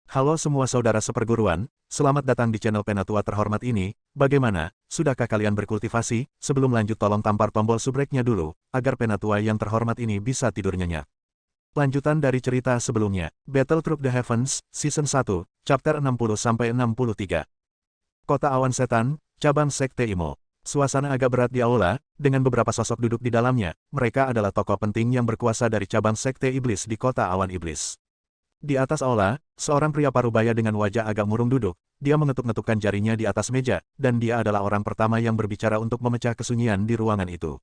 Halo semua saudara seperguruan, selamat datang di channel Penatua terhormat ini. Bagaimana, sudahkah kalian berkultivasi? Sebelum lanjut tolong tampar tombol subrek-nya dulu, agar Penatua yang terhormat ini bisa tidur nyenyak. Lanjutan dari cerita sebelumnya, Battle Through the Heavens, Season 1, Chapter 60-63. Kota Awan Setan, Cabang Sekte Imo. Suasana agak berat di aula, dengan beberapa sosok duduk di dalamnya. Mereka adalah tokoh penting yang berkuasa dari cabang Sekte Iblis di Kota Awan Iblis. Di atas aula, seorang pria parubaya dengan wajah agak murung duduk. Dia mengetuk-ngetukkan jarinya di atas meja, dan dia adalah orang pertama yang berbicara untuk memecah kesunyian di ruangan itu.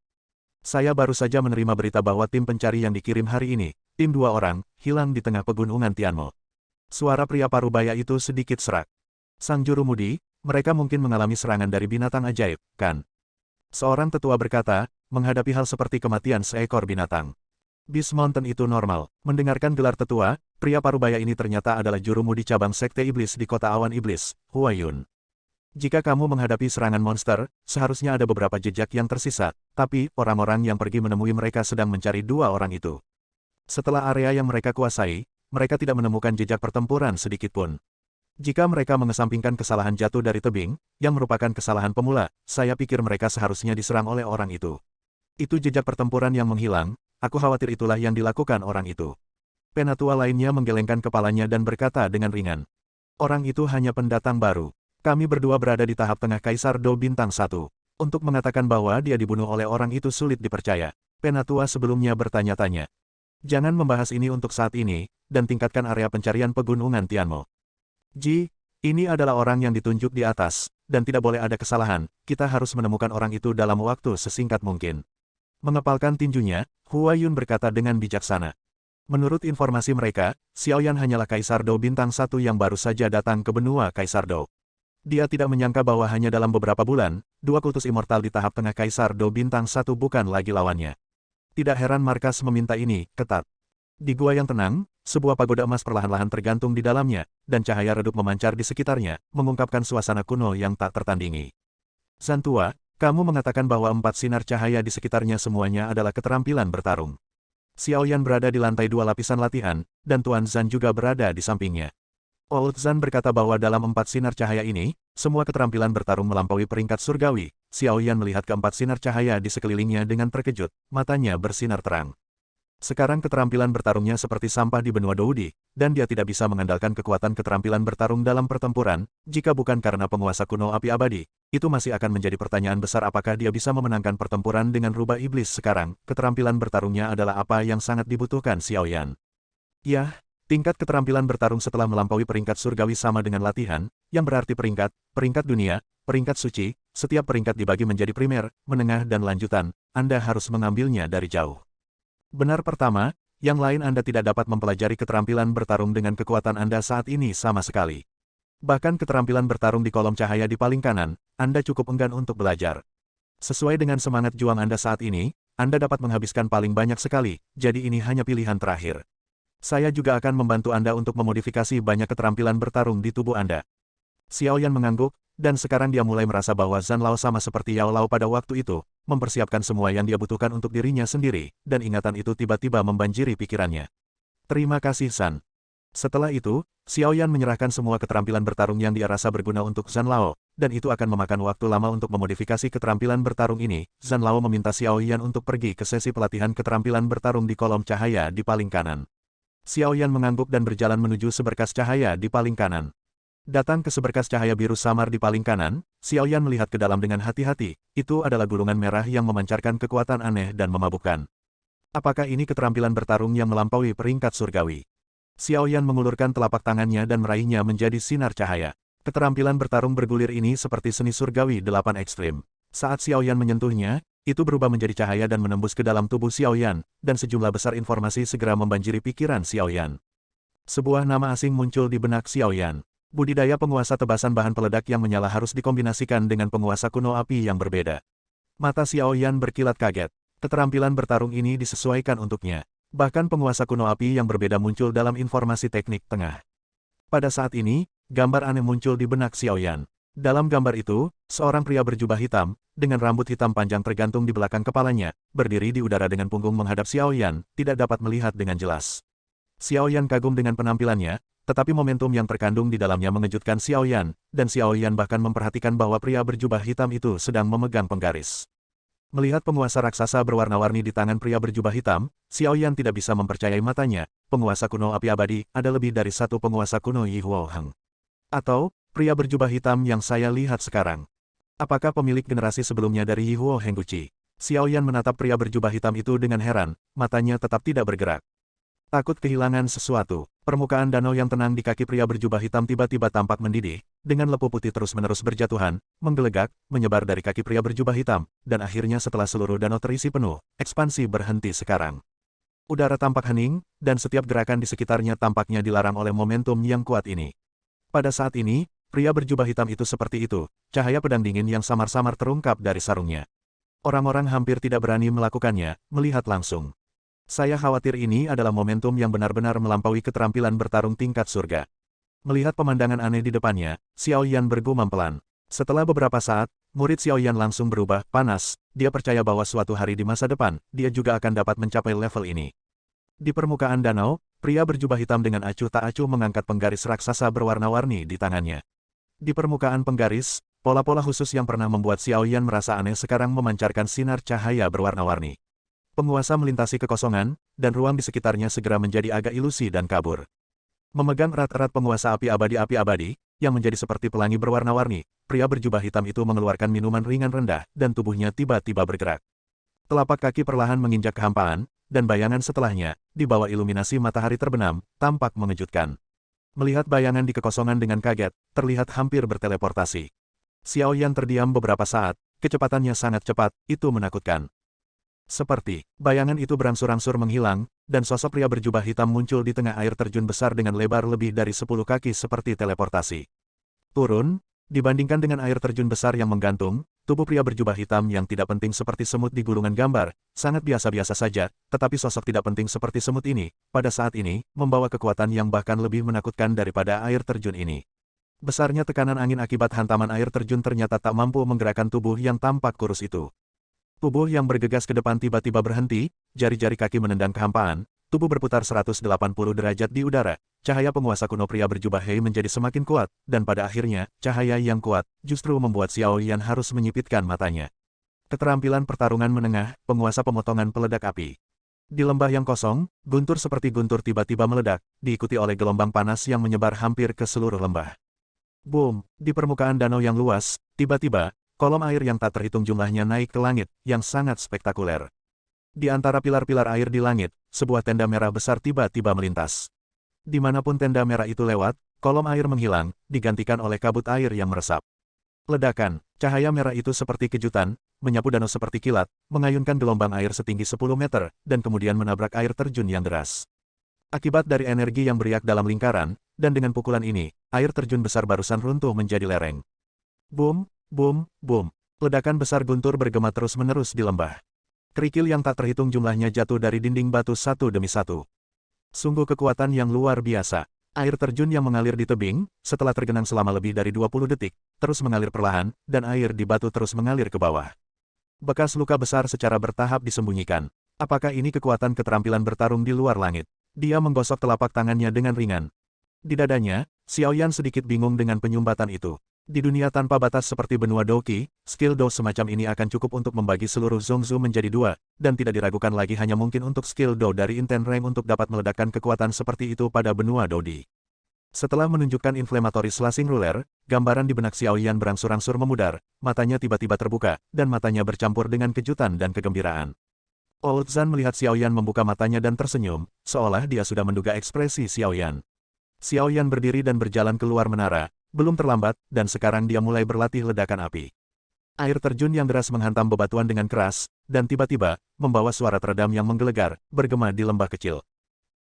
Saya baru saja menerima berita bahwa tim pencari yang dikirim hari ini, tim 2 orang, hilang di tengah pegunungan Tianmo. Suara pria parubaya itu sedikit serak. Sang jurumudi, mereka mungkin mengalami serangan dari binatang ajaib, kan? Seorang tetua berkata, menghadapi hal seperti kematian seekor binatang. Beast Mountain itu normal. Mendengarkan gelar tetua, pria parubaya ini ternyata adalah jurumudi cabang Sekte Iblis di Kota Awan Iblis, Huayun. Jika kamu menghadapi serangan monster, seharusnya ada beberapa jejak yang tersisa, tapi orang-orang yang pergi menemui mereka sedang mencari 2 orang itu. Setelah area yang mereka kuasai, mereka tidak menemukan jejak pertempuran sedikitpun. Jika mereka mengesampingkan kesalahan jatuh dari tebing, yang merupakan kesalahan pemula, saya pikir mereka seharusnya diserang oleh orang itu. Itu jejak pertempuran yang menghilang. Aku khawatir itulah yang dilakukan orang itu. Penatua lainnya menggelengkan kepalanya dan berkata dengan ringan. Orang itu hanya pendatang baru. Kami berdua berada di tahap tengah Kaisar Do Bintang 1. Untuk mengatakan bahwa dia dibunuh oleh orang itu sulit dipercaya. Penatua sebelumnya bertanya-tanya. Jangan membahas ini untuk saat ini, dan tingkatkan area pencarian pegunungan Tianmo. Ji, ini adalah orang yang ditunjuk di atas, dan tidak boleh ada kesalahan. Kita harus menemukan orang itu dalam waktu sesingkat mungkin. Mengepalkan tinjunya, Huayun berkata dengan bijaksana. Menurut informasi mereka, Xiaoyan hanyalah Kaisar Do Bintang 1 yang baru saja datang ke benua Kaisar Do. Dia tidak menyangka bahwa hanya dalam beberapa bulan, 2 kultus immortal di tahap tengah Kaisar Do Bintang 1 bukan lagi lawannya. Tidak heran markas meminta ini, ketat. Di gua yang tenang, sebuah pagoda emas perlahan-lahan tergantung di dalamnya, dan cahaya redup memancar di sekitarnya, mengungkapkan suasana kuno yang tak tertandingi. Zantua, kamu mengatakan bahwa 4 sinar cahaya di sekitarnya semuanya adalah keterampilan bertarung. Xiaoyan berada di lantai 2 lapisan latihan, dan Tuan Zan juga berada di sampingnya. Old Zan berkata bahwa dalam 4 sinar cahaya ini, semua keterampilan bertarung melampaui peringkat surgawi. Xiaoyan melihat ke-4 sinar cahaya di sekelilingnya dengan terkejut, matanya bersinar terang. Sekarang keterampilan bertarungnya seperti sampah di benua Doudi, dan dia tidak bisa mengandalkan kekuatan keterampilan bertarung dalam pertempuran, jika bukan karena penguasa kuno api abadi. Itu masih akan menjadi pertanyaan besar apakah dia bisa memenangkan pertempuran dengan rubah iblis sekarang. Keterampilan bertarungnya adalah apa yang sangat dibutuhkan Xiaoyan. Yah, tingkat keterampilan bertarung setelah melampaui peringkat surgawi sama dengan latihan, yang berarti peringkat dunia, peringkat suci, setiap peringkat dibagi menjadi primer, menengah dan lanjutan. Anda harus mengambilnya dari jauh. Benar pertama, yang lain Anda tidak dapat mempelajari keterampilan bertarung dengan kekuatan Anda saat ini sama sekali. Bahkan keterampilan bertarung di kolom cahaya di paling kanan, Anda cukup enggan untuk belajar. Sesuai dengan semangat juang Anda saat ini, Anda dapat menghabiskan paling banyak sekali, jadi ini hanya pilihan terakhir. Saya juga akan membantu Anda untuk memodifikasi banyak keterampilan bertarung di tubuh Anda. Xiaoyan mengangguk, dan sekarang dia mulai merasa bahwa Zan Lao sama seperti Yao Lao pada waktu itu, mempersiapkan semua yang dia butuhkan untuk dirinya sendiri, dan ingatan itu tiba-tiba membanjiri pikirannya. Terima kasih Zan. Setelah itu, Xiaoyan menyerahkan semua keterampilan bertarung yang dia rasa berguna untuk Zan Lao, dan itu akan memakan waktu lama untuk memodifikasi keterampilan bertarung ini. Zan Lao meminta Xiaoyan untuk pergi ke sesi pelatihan keterampilan bertarung di kolom cahaya di paling kanan. Xiaoyan mengangguk dan berjalan menuju seberkas cahaya di paling kanan. Datang ke seberkas cahaya biru samar di paling kanan, Xiaoyan melihat ke dalam dengan hati-hati. Itu adalah gulungan merah yang memancarkan kekuatan aneh dan memabukkan. Apakah ini keterampilan bertarung yang melampaui peringkat surgawi? Xiaoyan mengulurkan telapak tangannya dan meraihnya menjadi sinar cahaya. Keterampilan bertarung bergulir ini seperti seni surgawi 8 ekstrim. Saat Xiaoyan menyentuhnya, itu berubah menjadi cahaya dan menembus ke dalam tubuh Xiaoyan, dan sejumlah besar informasi segera membanjiri pikiran Xiaoyan. Sebuah nama asing muncul di benak Xiaoyan. Budidaya penguasa tebasan bahan peledak yang menyala harus dikombinasikan dengan penguasa kuno api yang berbeda. Mata Xiaoyan berkilat kaget. Keterampilan bertarung ini disesuaikan untuknya. Bahkan penguasa kuno api yang berbeda muncul dalam informasi teknik tengah. Pada saat ini, gambar aneh muncul di benak Xiaoyan. Dalam gambar itu, seorang pria berjubah hitam, dengan rambut hitam panjang tergantung di belakang kepalanya, berdiri di udara dengan punggung menghadap Xiaoyan, tidak dapat melihat dengan jelas. Xiaoyan kagum dengan penampilannya, tetapi momentum yang terkandung di dalamnya mengejutkan Xiao Yan, dan Xiao Yan bahkan memperhatikan bahwa pria berjubah hitam itu sedang memegang penggaris. Melihat penguasa raksasa berwarna-warni di tangan pria berjubah hitam, Xiao Yan tidak bisa mempercayai matanya. Penguasa kuno api abadi, ada lebih dari satu penguasa kuno Yi Huo Heng. Atau, pria berjubah hitam yang saya lihat sekarang. Apakah pemilik generasi sebelumnya dari Yi Huo Heng Guci? Xiao Yan menatap pria berjubah hitam itu dengan heran, matanya tetap tidak bergerak. Takut kehilangan sesuatu. Permukaan danau yang tenang di kaki pria berjubah hitam tiba-tiba tampak mendidih, dengan lepu putih terus-menerus berjatuhan, menggelegak, menyebar dari kaki pria berjubah hitam, dan akhirnya setelah seluruh danau terisi penuh, ekspansi berhenti sekarang. Udara tampak hening, dan setiap gerakan di sekitarnya tampaknya dilarang oleh momentum yang kuat ini. Pada saat ini, pria berjubah hitam itu seperti itu, cahaya pedang dingin yang samar-samar terungkap dari sarungnya. Orang-orang hampir tidak berani melakukannya, melihat langsung. Saya khawatir ini adalah momentum yang benar-benar melampaui keterampilan bertarung tingkat surga. Melihat pemandangan aneh di depannya, Xiao Yan bergumam pelan. Setelah beberapa saat, murid Xiao Yan langsung berubah, panas, dia percaya bahwa suatu hari di masa depan, dia juga akan dapat mencapai level ini. Di permukaan danau, pria berjubah hitam dengan acuh tak acuh mengangkat penggaris raksasa berwarna-warni di tangannya. Di permukaan penggaris, pola-pola khusus yang pernah membuat Xiao Yan merasa aneh sekarang memancarkan sinar cahaya berwarna-warni. Penguasa melintasi kekosongan, dan ruang di sekitarnya segera menjadi agak ilusi dan kabur. Memegang erat-erat penguasa api abadi, yang menjadi seperti pelangi berwarna-warni, pria berjubah hitam itu mengeluarkan minuman ringan rendah, dan tubuhnya tiba-tiba bergerak. Telapak kaki perlahan menginjak kehampaan, dan bayangan setelahnya, di bawah iluminasi matahari terbenam, tampak mengejutkan. Melihat bayangan di kekosongan dengan kaget, terlihat hampir berteleportasi. Xiao Yan terdiam beberapa saat, kecepatannya sangat cepat, itu menakutkan. Seperti, bayangan itu berangsur-angsur menghilang, dan sosok pria berjubah hitam muncul di tengah air terjun besar dengan lebar lebih dari 10 kaki seperti teleportasi. Turun, dibandingkan dengan air terjun besar yang menggantung, tubuh pria berjubah hitam yang tidak penting seperti semut di gulungan gambar, sangat biasa-biasa saja, tetapi sosok tidak penting seperti semut ini, pada saat ini, membawa kekuatan yang bahkan lebih menakutkan daripada air terjun ini. Besarnya tekanan angin akibat hantaman air terjun ternyata tak mampu menggerakkan tubuh yang tampak kurus itu. Tubuh yang bergegas ke depan tiba-tiba berhenti, jari-jari kaki menendang kehampaan, tubuh berputar 180 derajat di udara, cahaya penguasa kuno pria berjubah Hei menjadi semakin kuat, dan pada akhirnya, cahaya yang kuat, justru membuat Xiao Yan harus menyipitkan matanya. Keterampilan pertarungan menengah, penguasa pemotongan peledak api. Di lembah yang kosong, guntur seperti guntur tiba-tiba meledak, diikuti oleh gelombang panas yang menyebar hampir ke seluruh lembah. Boom! Di permukaan danau yang luas, tiba-tiba, kolom air yang tak terhitung jumlahnya naik ke langit, yang sangat spektakuler. Di antara pilar-pilar air di langit, sebuah tenda merah besar tiba-tiba melintas. Dimanapun tenda merah itu lewat, kolom air menghilang, digantikan oleh kabut air yang meresap. Ledakan, cahaya merah itu seperti kejutan, menyapu danau seperti kilat, mengayunkan gelombang air setinggi 10 meter, dan kemudian menabrak air terjun yang deras. Akibat dari energi yang beriak dalam lingkaran, dan dengan pukulan ini, air terjun besar barusan runtuh menjadi lereng. Boom! Boom, boom. Ledakan besar guntur bergema terus-menerus di lembah. Kerikil yang tak terhitung jumlahnya jatuh dari dinding batu satu demi satu. Sungguh kekuatan yang luar biasa. Air terjun yang mengalir di tebing, setelah tergenang selama lebih dari 20 detik, terus mengalir perlahan, dan air di batu terus mengalir ke bawah. Bekas luka besar secara bertahap disembunyikan. Apakah ini kekuatan keterampilan bertarung di luar langit? Dia menggosok telapak tangannya dengan ringan. Di dadanya, Xiao Yan sedikit bingung dengan penyumbatan itu. Di dunia tanpa batas seperti benua Doqi, skill Do semacam ini akan cukup untuk membagi seluruh Zongzu menjadi dua, dan tidak diragukan lagi hanya mungkin untuk skill Do dari Inten Rank untuk dapat meledakkan kekuatan seperti itu pada benua Dodi. Setelah menunjukkan inflammatory slashing ruler, gambaran di benak Xiao Yan berangsur-angsur memudar, matanya tiba-tiba terbuka, dan matanya bercampur dengan kejutan dan kegembiraan. Old Zan melihat Xiao Yan membuka matanya dan tersenyum, seolah dia sudah menduga ekspresi Xiao Yan. Xiao Yan berdiri dan berjalan keluar menara. Belum terlambat, dan sekarang dia mulai berlatih ledakan api. Air terjun yang deras menghantam bebatuan dengan keras, dan tiba-tiba, membawa suara teredam yang menggelegar, bergema di lembah kecil.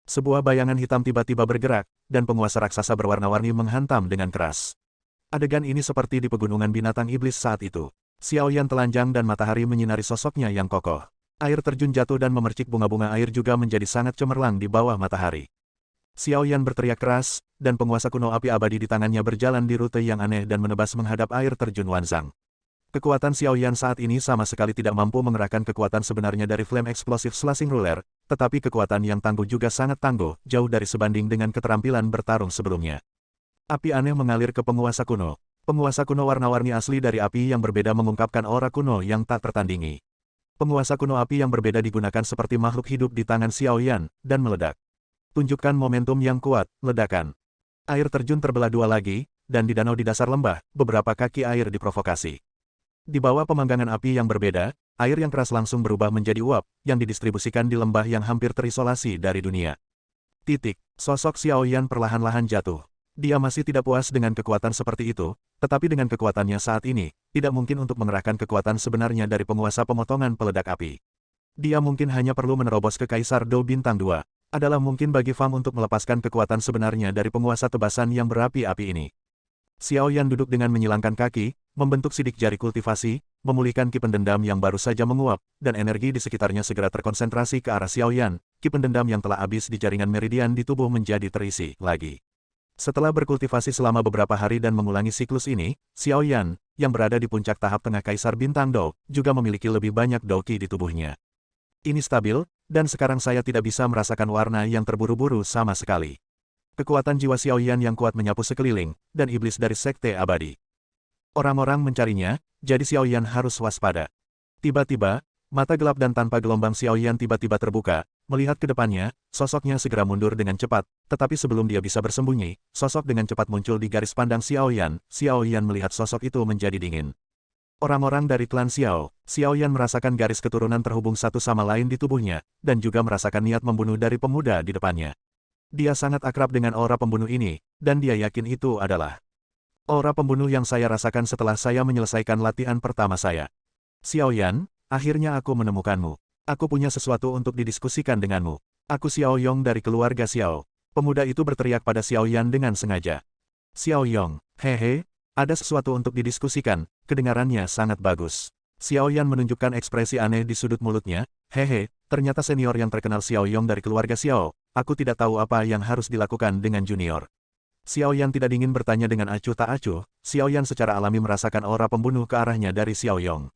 Sebuah bayangan hitam tiba-tiba bergerak, dan penguasa raksasa berwarna-warni menghantam dengan keras. Adegan ini seperti di pegunungan binatang iblis saat itu. Xiao Yan telanjang dan matahari menyinari sosoknya yang kokoh. Air terjun jatuh dan memercik bunga-bunga air juga menjadi sangat cemerlang di bawah matahari. Xiao Yan berteriak keras, dan penguasa kuno api abadi di tangannya berjalan di rute yang aneh dan menebas menghadap air terjun Wanzang. Kekuatan Xiaoyan saat ini sama sekali tidak mampu mengerahkan kekuatan sebenarnya dari Flame Explosive Slashing Ruler, tetapi kekuatan yang tangguh juga sangat tangguh, jauh dari sebanding dengan keterampilan bertarung sebelumnya. Api aneh mengalir ke penguasa kuno. Penguasa kuno warna-warni asli dari api yang berbeda mengungkapkan aura kuno yang tak tertandingi. Penguasa kuno api yang berbeda digunakan seperti makhluk hidup di tangan Xiaoyan, dan meledak. Tunjukkan momentum yang kuat, ledakan. Air terjun terbelah dua lagi, dan di danau di dasar lembah, beberapa kaki air diprovokasi. Di bawah pemanggangan api yang berbeda, air yang keras langsung berubah menjadi uap, yang didistribusikan di lembah yang hampir terisolasi dari dunia. Sosok Xiaoyan perlahan-lahan jatuh. Dia masih tidak puas dengan kekuatan seperti itu, tetapi dengan kekuatannya saat ini, tidak mungkin untuk mengerahkan kekuatan sebenarnya dari penguasa pemotongan peledak api. Dia mungkin hanya perlu menerobos ke Kaisar Dou Bintang 2. Adalah mungkin bagi Fang untuk melepaskan kekuatan sebenarnya dari penguasa tebasan yang berapi-api ini. Xiaoyan duduk dengan menyilangkan kaki, membentuk sidik jari kultivasi, memulihkan ki pendendam yang baru saja menguap, dan energi di sekitarnya segera terkonsentrasi ke arah Xiaoyan. Ki pendendam yang telah habis di jaringan meridian di tubuh menjadi terisi lagi. Setelah berkultivasi selama beberapa hari dan mengulangi siklus ini, Xiaoyan, yang berada di puncak tahap tengah Kaisar Bintang Dou, juga memiliki lebih banyak Dou-Qi di tubuhnya. Ini stabil, dan sekarang saya tidak bisa merasakan warna yang terburu-buru sama sekali. Kekuatan jiwa Xiaoyan yang kuat menyapu sekeliling, dan iblis dari Sekte Abadi. Orang-orang mencarinya, jadi Xiaoyan harus waspada. Tiba-tiba, mata gelap dan tanpa gelombang Xiaoyan tiba-tiba terbuka, melihat ke depannya, sosoknya segera mundur dengan cepat, tetapi sebelum dia bisa bersembunyi, sosok dengan cepat muncul di garis pandang Xiaoyan. Xiaoyan melihat sosok itu menjadi dingin. Orang-orang dari klan Xiaoyan merasakan garis keturunan terhubung satu sama lain di tubuhnya, dan juga merasakan niat membunuh dari pemuda di depannya. Dia sangat akrab dengan aura pembunuh ini, dan dia yakin itu adalah aura pembunuh yang saya rasakan setelah saya menyelesaikan latihan pertama saya. Xiaoyan, akhirnya aku menemukanmu. Aku punya sesuatu untuk didiskusikan denganmu. Aku Xiaoyong dari keluarga Xiao. Pemuda itu berteriak pada Xiaoyan dengan sengaja. Xiaoyong, hehe, ada sesuatu untuk didiskusikan, kedengarannya sangat bagus. Xiaoyan menunjukkan ekspresi aneh di sudut mulutnya, hehe, ternyata senior yang terkenal Xiaoyong dari keluarga Xiao. Aku tidak tahu apa yang harus dilakukan dengan junior. Xiaoyan tidak ingin bertanya dengan acuh tak acuh, Xiaoyan secara alami merasakan aura pembunuh ke arahnya dari Xiaoyong.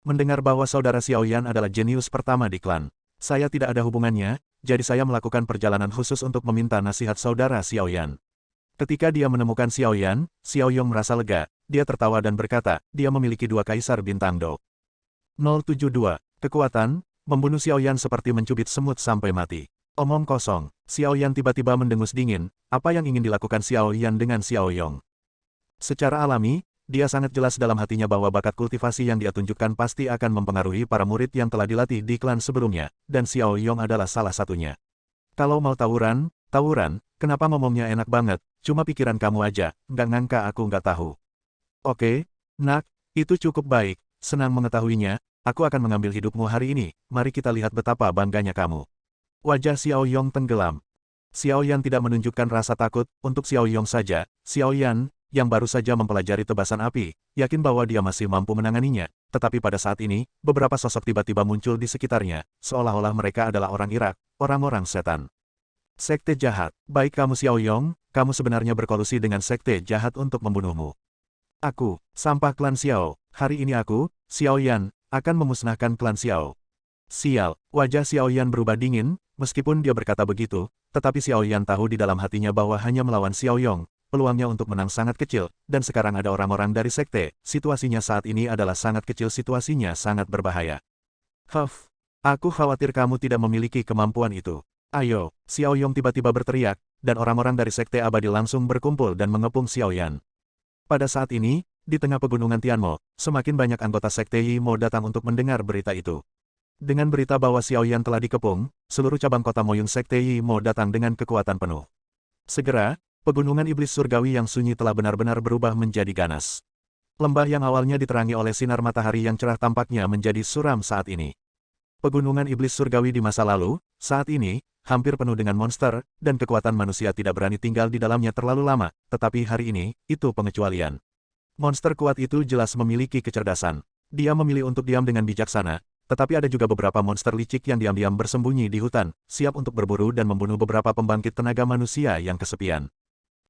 Mendengar bahwa saudara Xiaoyan adalah jenius pertama di klan. Saya tidak ada hubungannya, jadi saya melakukan perjalanan khusus untuk meminta nasihat saudara Xiaoyan. Ketika dia menemukan Xiaoyan, Xiaoyong merasa lega, dia tertawa dan berkata, dia memiliki 2 Kaisar Bintang Dou. 072. Kekuatan, membunuh Xiaoyan seperti mencubit semut sampai mati. Omong kosong, Xiaoyan tiba-tiba mendengus dingin, apa yang ingin dilakukan Xiaoyan dengan Xiaoyong. Secara alami, dia sangat jelas dalam hatinya bahwa bakat kultivasi yang dia tunjukkan pasti akan mempengaruhi para murid yang telah dilatih di klan sebelumnya, dan Xiaoyong adalah salah satunya. Kalau mau tawuran, kenapa ngomongnya enak banget, cuma pikiran kamu aja, nggak ngangka aku nggak tahu. Oke, nak, itu cukup baik, senang mengetahuinya, aku akan mengambil hidupmu hari ini, mari kita lihat betapa bangganya kamu. Wajah Xiaoyong tenggelam. Xiaoyan tidak menunjukkan rasa takut, untuk Xiaoyong saja, Xiaoyan, yang baru saja mempelajari tebasan api, yakin bahwa dia masih mampu menanganinya, tetapi pada saat ini, beberapa sosok tiba-tiba muncul di sekitarnya, seolah-olah mereka adalah orang Irak, orang-orang setan. Sekte jahat, baik kamu Xiaoyong, kamu sebenarnya berkolusi dengan sekte jahat untuk membunuhmu. Aku, sampah klan Xiao, hari ini aku, Xiaoyan, akan memusnahkan klan Xiao. Sial, wajah Xiaoyan berubah dingin, meskipun dia berkata begitu, tetapi Xiaoyan tahu di dalam hatinya bahwa hanya melawan Xiaoyong, peluangnya untuk menang sangat kecil, dan sekarang ada orang-orang dari sekte, situasinya saat ini adalah sangat kecil, situasinya sangat berbahaya. Huff, aku khawatir kamu tidak memiliki kemampuan itu. Ayo, Xiaoyong tiba-tiba berteriak, dan orang-orang dari sekte abadi langsung berkumpul dan mengepung Xiaoyan. Pada saat ini, di tengah pegunungan Tianmo, semakin banyak anggota sekte Yimo datang untuk mendengar berita itu. Dengan berita bahwa Xiaoyan telah dikepung, seluruh cabang kota Moyun Sekte Yimo datang dengan kekuatan penuh. Segera, pegunungan iblis surgawi yang sunyi telah benar-benar berubah menjadi ganas. Lembah yang awalnya diterangi oleh sinar matahari yang cerah tampaknya menjadi suram saat ini. Pegunungan iblis surgawi di masa lalu, saat ini, hampir penuh dengan monster, dan kekuatan manusia tidak berani tinggal di dalamnya terlalu lama, tetapi hari ini, itu pengecualian. Monster kuat itu jelas memiliki kecerdasan. Dia memilih untuk diam dengan bijaksana, tetapi ada juga beberapa monster licik yang diam-diam bersembunyi di hutan, siap untuk berburu dan membunuh beberapa pembangkit tenaga manusia yang kesepian.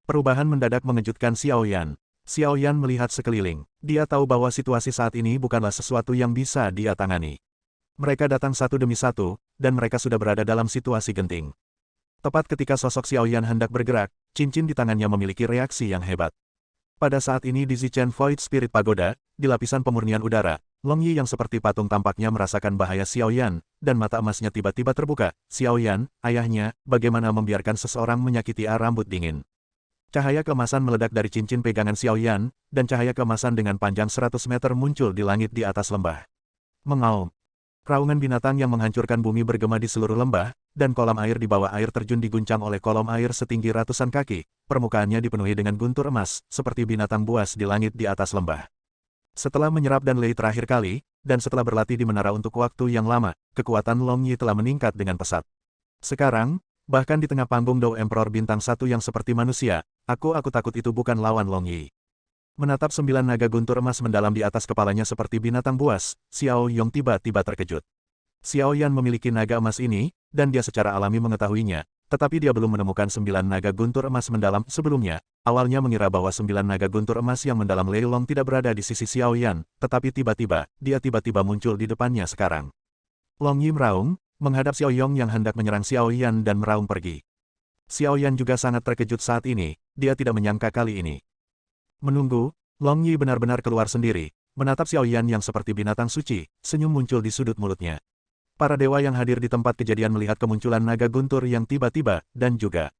Perubahan mendadak mengejutkan Xiaoyan. Xiao Yan melihat sekeliling. Dia tahu bahwa situasi saat ini bukanlah sesuatu yang bisa dia tangani. Mereka datang satu demi satu, dan mereka sudah berada dalam situasi genting. Tepat ketika sosok Xiao Yan hendak bergerak, cincin di tangannya memiliki reaksi yang hebat. Pada saat ini di Zichen Void Spirit Pagoda, di lapisan pemurnian udara, Long Yi yang seperti patung tampaknya merasakan bahaya Xiao Yan, dan mata emasnya tiba-tiba terbuka. Xiao Yan, ayahnya, bagaimana membiarkan seseorang menyakiti rambut dingin. Cahaya keemasan meledak dari cincin pegangan Xiao Yan, dan cahaya keemasan dengan panjang 100 meter muncul di langit di atas lembah. Mengaum. Raungan binatang yang menghancurkan bumi bergema di seluruh lembah, dan kolam air di bawah air terjun diguncang oleh kolom air setinggi ratusan kaki. Permukaannya dipenuhi dengan guntur emas, seperti binatang buas di langit di atas lembah. Setelah menyerap dan lei terakhir kali, dan setelah berlatih di menara untuk waktu yang lama, kekuatan Long Yi telah meningkat dengan pesat. Sekarang, bahkan di tengah panggung Dao Emperor Bintang 1 yang seperti manusia, aku takut itu bukan lawan Long Yi. Menatap 9 naga guntur emas mendalam di atas kepalanya seperti binatang buas, Xiao Yong tiba-tiba terkejut. Xiao Yan memiliki naga emas ini, dan dia secara alami mengetahuinya, tetapi dia belum menemukan 9 naga guntur emas mendalam sebelumnya. Awalnya mengira bahwa 9 naga guntur emas yang mendalam Lei Long tidak berada di sisi Xiao Yan, tetapi tiba-tiba, dia tiba-tiba muncul di depannya sekarang. Long Yi meraung, menghadap Xiao Yong yang hendak menyerang Xiao Yan dan meraung pergi. Xiao Yan juga sangat terkejut saat ini, dia tidak menyangka kali ini. Menunggu, Long Yi benar-benar keluar sendiri, menatap Xiao Yan yang seperti binatang suci, senyum muncul di sudut mulutnya. Para dewa yang hadir di tempat kejadian melihat kemunculan naga guntur yang tiba-tiba, dan juga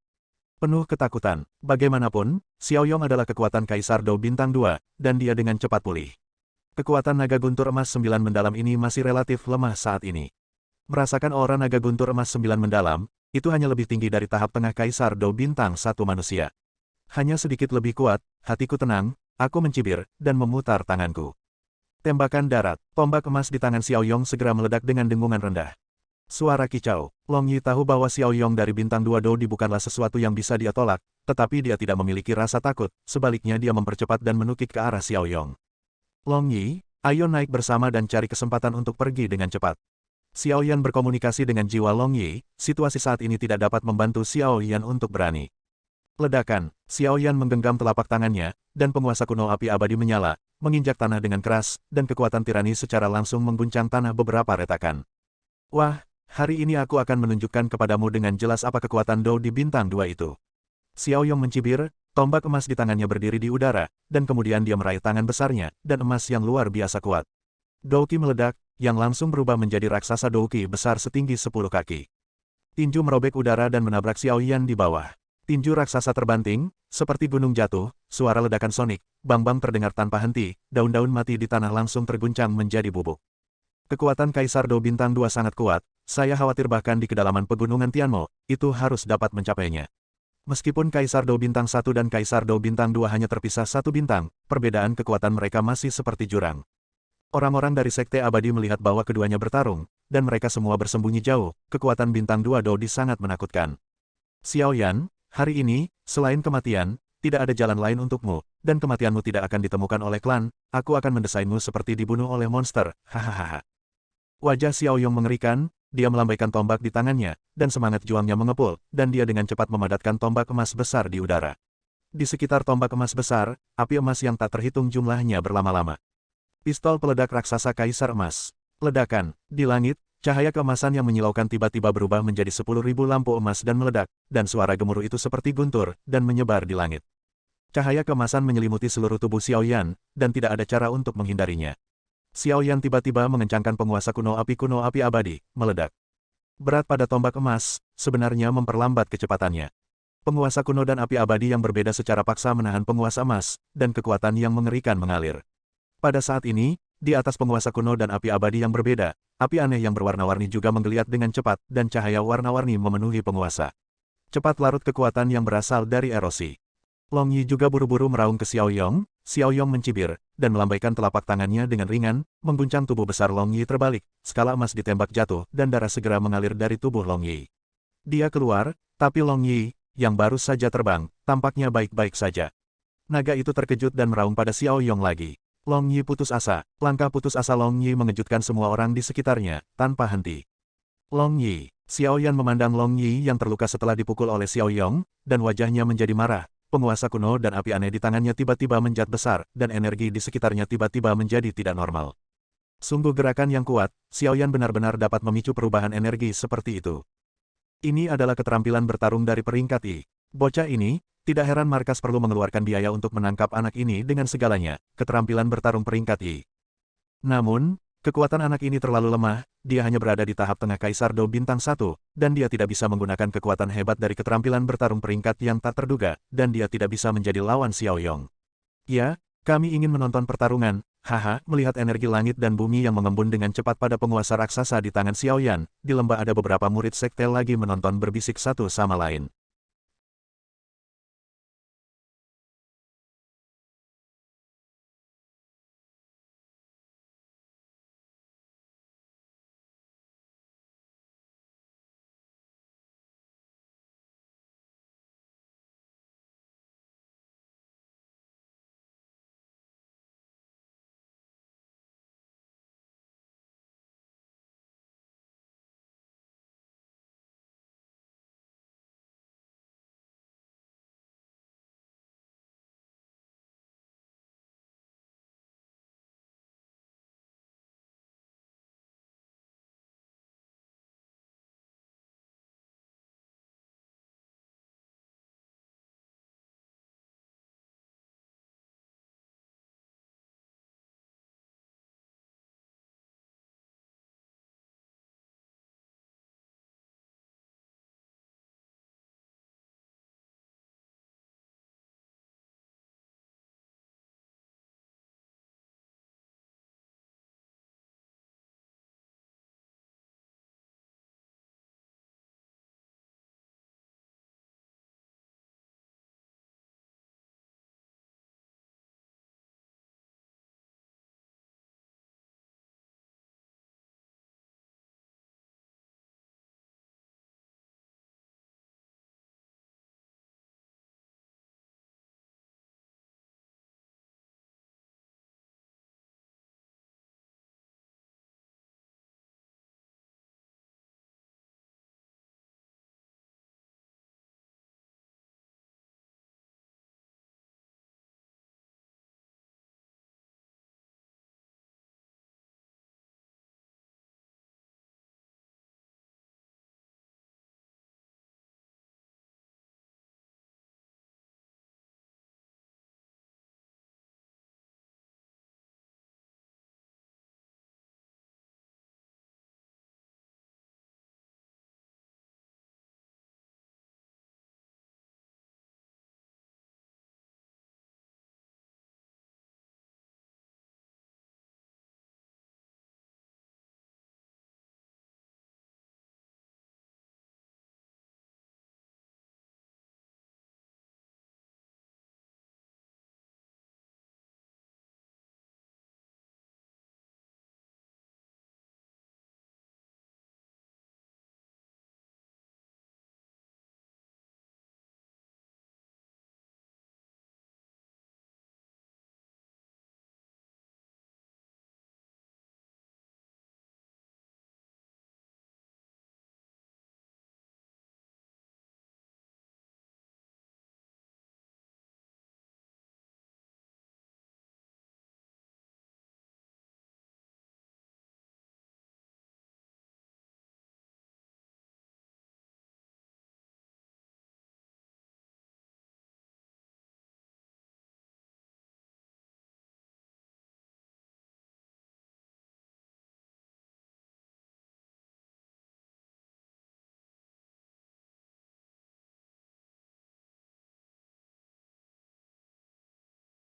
penuh ketakutan. Bagaimanapun, Xiao Yong adalah kekuatan Kaisar Dao Bintang 2, dan dia dengan cepat pulih. Kekuatan naga guntur emas 9 mendalam ini masih relatif lemah saat ini. Merasakan aura naga guntur emas 9 mendalam, itu hanya lebih tinggi dari tahap tengah Kaisar Dao Bintang 1 manusia. Hanya sedikit lebih kuat, hatiku tenang, aku mencibir, dan memutar tanganku. Tembakan darat, tombak emas di tangan Xiao Yong segera meledak dengan dengungan rendah. Suara kicau, Long Yi tahu bahwa Xiao Yong dari Bintang 2 Dao bukanlah sesuatu yang bisa dia tolak, tetapi dia tidak memiliki rasa takut, sebaliknya dia mempercepat dan menukik ke arah Xiao Yong. Long Yi, ayo naik bersama dan cari kesempatan untuk pergi dengan cepat. Xiao Yan berkomunikasi dengan jiwa Long Yi, situasi saat ini tidak dapat membantu Xiao Yan untuk berani. Ledakan, Xiao Yan menggenggam telapak tangannya, dan penguasa kuno api abadi menyala, menginjak tanah dengan keras, dan kekuatan tirani secara langsung mengguncang tanah beberapa retakan. Wah, hari ini aku akan menunjukkan kepadamu dengan jelas apa kekuatan Dao di Bintang 2 itu. Xiao Yong mencibir, tombak emas di tangannya berdiri di udara, dan kemudian dia meraih tangan besarnya, dan emas yang luar biasa kuat. Douki meledak, yang langsung berubah menjadi raksasa Douki besar setinggi 10 kaki. Tinju merobek udara dan menabrak Xiao Yan di bawah. Tinju raksasa terbanting, seperti gunung jatuh, suara ledakan sonik, bang-bang terdengar tanpa henti, daun-daun mati di tanah langsung terguncang menjadi bubuk. Kekuatan Kaisar Dao Bintang 2 sangat kuat, saya khawatir bahkan di kedalaman pegunungan Tianmo, itu harus dapat mencapainya. Meskipun Kaisar Dao Bintang 1 dan Kaisar Dao Bintang 2 hanya terpisah 1 bintang, perbedaan kekuatan mereka masih seperti jurang. Orang-orang dari Sekte Abadi melihat bahwa keduanya bertarung, dan mereka semua bersembunyi jauh, kekuatan Bintang 2 Dao sangat menakutkan. Xiao Yan, hari ini, selain kematian, tidak ada jalan lain untukmu, dan kematianmu tidak akan ditemukan oleh klan, aku akan mendesainmu seperti dibunuh oleh monster, hahaha. Wajah Xiao Yong mengerikan, dia melambaikan tombak di tangannya, dan semangat juangnya mengepul, dan dia dengan cepat memadatkan tombak emas besar di udara. Di sekitar tombak emas besar, api emas yang tak terhitung jumlahnya berlama-lama. Pistol peledak raksasa Kaisar Emas. Ledakan, di langit, cahaya keemasan yang menyilaukan tiba-tiba berubah menjadi 10.000 lampu emas dan meledak, dan suara gemuruh itu seperti guntur, dan menyebar di langit. Cahaya keemasan menyelimuti seluruh tubuh Xiao Yan, dan tidak ada cara untuk menghindarinya. Xiao Yan tiba-tiba mengencangkan penguasa kuno api abadi, meledak. Berat pada tombak emas, sebenarnya memperlambat kecepatannya. Penguasa kuno dan api abadi yang berbeda secara paksa menahan penguasa emas, dan kekuatan yang mengerikan mengalir. Pada saat ini, di atas penguasa kuno dan api abadi yang berbeda, api aneh yang berwarna-warni juga menggeliat dengan cepat, dan cahaya warna-warni memenuhi penguasa. Cepat larut kekuatan yang berasal dari erosi. Long Yi juga buru-buru meraung ke Xiao Yong mencibir, dan melambaikan telapak tangannya dengan ringan, mengguncang tubuh besar Long Yi terbalik, skala emas ditembak jatuh, dan darah segera mengalir dari tubuh Long Yi. Dia keluar, tapi Long Yi, yang baru saja terbang, tampaknya baik-baik saja. Naga itu terkejut dan meraung pada Xiao Yong lagi. Long Yi putus asa, langkah putus asa Long Yi mengejutkan semua orang di sekitarnya, tanpa henti. Long Yi, Xiao Yan memandang Long Yi yang terluka setelah dipukul oleh Xiao Yong, dan wajahnya menjadi marah, penguasa kuno dan api aneh di tangannya tiba-tiba menjat besar, dan energi di sekitarnya tiba-tiba menjadi tidak normal. Sungguh gerakan yang kuat, Xiaoyan benar-benar dapat memicu perubahan energi seperti itu. Ini adalah keterampilan bertarung dari peringkat I. Bocah ini, tidak heran markas perlu mengeluarkan biaya untuk menangkap anak ini dengan segalanya, keterampilan bertarung peringkat I. Namun, kekuatan anak ini terlalu lemah, dia hanya berada di tahap tengah Kaisar Do Bintang 1, dan dia tidak bisa menggunakan kekuatan hebat dari keterampilan bertarung peringkat yang tak terduga, dan dia tidak bisa menjadi lawan Xiao Yong. Ya, kami ingin menonton pertarungan, haha, melihat energi langit dan bumi yang mengembun dengan cepat pada penguasa raksasa di tangan Xiaoyan, di lembah ada beberapa murid sekte lagi menonton berbisik satu sama lain.